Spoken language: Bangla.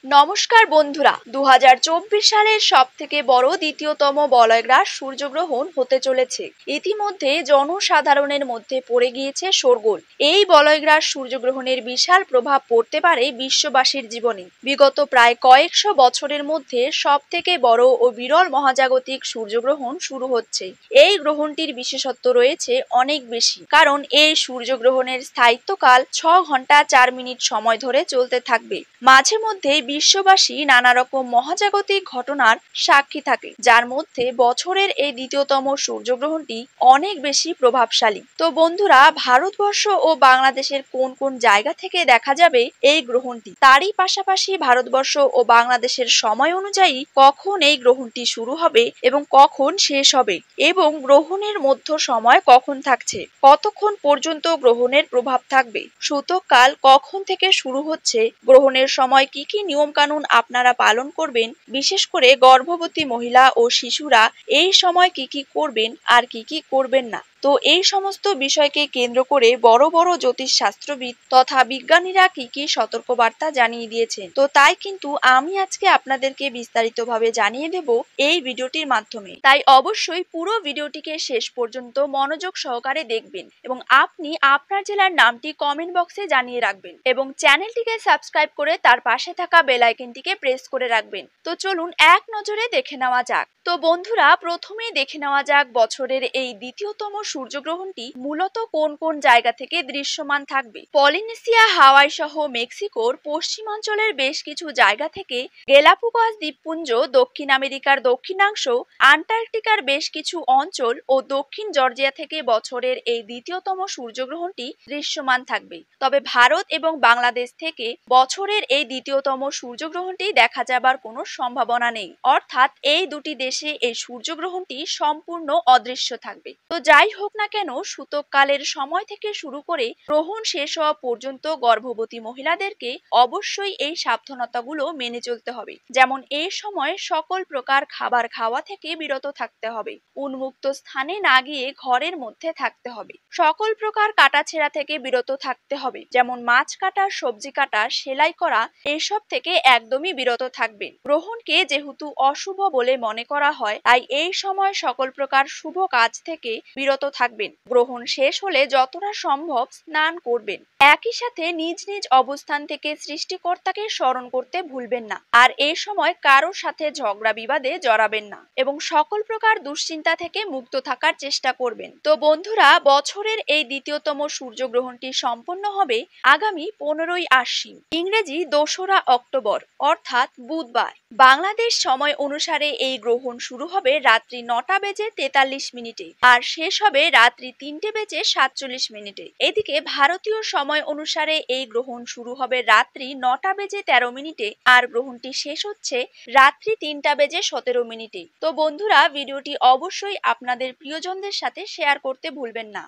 নমস্কার বন্ধুরা, 2024 সালের সবথেকে বড় দ্বিতীয়তম বলয়গ্রাস সূর্যগ্রহণ হতে চলেছে। ইতিমধ্যে জনসাধারণের মধ্যে পড়ে গিয়েছে শোরগোল। এই বলয়গ্রাস সূর্যগ্রহণের বিশাল প্রভাব পড়তে পারে বিশ্ববাসীর জীবনে। বিগত প্রায় কয়েকশো বছরের মধ্যে সবথেকে বড় ও বিরল মহাজাগতিক সূর্যগ্রহণ শুরু হচ্ছে। এই গ্রহণটির বিশেষত্ব রয়েছে অনেক বেশি, কারণ এই সূর্যগ্রহণের স্থায়িত্বকাল 6 ঘন্টা 4 মিনিট সময় ধরে চলতে থাকবে। মাঝে মধ্যে বিশ্ববাসী নানা রকম মহাজাগতিক ঘটনার সাক্ষী থাকে, যার মধ্যে বছরের এই দ্বিতীয়তম সূর্যগ্রহণটি অনেক বেশি প্রভাবশালী। তো বন্ধুরা, ভারতবর্ষ ও বাংলাদেশের কোন কোন জায়গা থেকে দেখা যাবে এই গ্রহণটি, তারই পাশাপাশি ভারতবর্ষ ও বাংলাদেশের সময় অনুযায়ী কখন এই গ্রহণটি শুরু হবে এবং কখন শেষ হবে, এবং গ্রহণের মধ্য সময় কখন থাকছে, কতক্ষণ পর্যন্ত গ্রহণের প্রভাব থাকবে, সূতককাল কখন থেকে শুরু হচ্ছে, গ্রহণের সময় কি কি নিয়ম কানুন আপনারা পালন করবেন, বিশেষ করে গর্ভবতী মহিলা ও শিশুরা এই সময় কি কি করবেন আর কি কি করবেন না। তো এই সমস্ত বিষয়কে কেন্দ্র করে বড় বড় জ্যোতিষ শাস্ত্রবিদ তথা বিজ্ঞানীরা কি কি সতর্কবার্তা জানিয়ে দিয়েছেন। তো তাই কিন্তু আমি আজকে আপনাদেরকে বিস্তারিতভাবে জানিয়ে দেব এই ভিডিওটির মাধ্যমে। তাই অবশ্যই পুরো ভিডিওটিকে শেষ পর্যন্ত মনোযোগ সহকারে দেখবেন এবং আপনি আপনার জেলার নামটি কমেন্ট বক্সে জানিয়ে রাখবেন এবং চ্যানেলটিকে সাবস্ক্রাইব করে তার পাশে থাকা বেল আইকনটিকে প্রেস করে রাখবেন। তো চলুন এক নজরে দেখে নেওয়া যাক। তো বন্ধুরা, প্রথমেই দেখে নেওয়া যাক বছরের এই দ্বিতীয়তম সূর্যগ্রহণটি মূলত কোন কোন জায়গা থেকে দৃশ্যমান থাকবে। পলিনেশিয়া, হাওয়াই সহ মেক্সিকোর পশ্চিমাঞ্চলের বেশ কিছু জায়গা থেকে, গ্যালাপাগোস দ্বীপপুঞ্জ, দক্ষিণ আমেরিকার দক্ষিণাংশ, আন্টার্কটিকার বেশ কিছু অঞ্চল ও দক্ষিণ জর্জিয়া থেকে বছরের এই দ্বিতীয়তম সূর্যগ্রহণটি দৃশ্যমান থাকবে। তবে ভারত এবং বাংলাদেশ থেকে বছরের এই দ্বিতীয়তম সূর্যগ্রহণটি দেখা যাবার কোনো সম্ভাবনা নেই, অর্থাৎ এই দুটি দেশে এই সূর্যগ্রহণটি সম্পূর্ণ অদৃশ্য থাকবে। তো যাই হোক না কেন, সূতককালের সময় থেকে শুরু করে গ্রহণ শেষ হওয়া পর্যন্ত গর্ভবতী মহিলাদেরকে অবশ্যই এই সাবধানতাগুলো মেনে চলতে হবে। যেমন এই সময় সকল প্রকার খাবার খাওয়া থেকে বিরত থাকতে হবে, উন্মুক্ত স্থানে না গিয়ে ঘরের মধ্যে থাকতে হবে, সকল প্রকার কাটাছেঁড়া থেকে বিরত থাকতে হবে, যেমন মাছ কাটা, সবজি কাটা, সেলাই করা, এসব থেকে একদমই বিরত থাকবেন। গ্রহণকে যেহেতু অশুভ বলে মনে করা হয়, তাই এই সময় সকল প্রকার শুভ কাজ থেকে বিরত থাকবেন। গ্রহণ শেষ হলে যতটা সম্ভব স্নান করবেন। একই সাথে নিজ নিজ অবস্থান থেকে সৃষ্টিকর্তাকে স্মরণ করতে ভুলবেন না। আর এই সময় কারোর সাথে ঝগড়া বিবাদে জড়াবেন না এবং সকল প্রকার দুশ্চিন্তা থেকে মুক্ত থাকার চেষ্টা করবেন। তো বন্ধুরা, বছরের এই দ্বিতীয়তম সূর্যগ্রহণটি সম্পন্ন হবে আগামী 15ই আশ্বিন, ইংরেজি 2রা অক্টোবর, অর্থাৎ বুধবার। বাংলাদেশ সময় অনুসারে এই গ্রহণ শুরু হবে রাত্রি 9টা বেজে 43 মিনিটে আর শেষ হবে রাত্রি 3টে বেজে 47 মিনিটে। এদিকে ভারতীয় সময় অনুসারে এই গ্রহণ শুরু হবে রাত্রি 9টা বেজে 13 মিনিটে আর গ্রহণটি শেষ হচ্ছে রাত্রি 3টা বেজে 17 মিনিটে। তো বন্ধুরা, ভিডিওটি অবশ্যই আপনাদের প্রিয়জনদের সাথে শেয়ার করতে ভুলবেন না।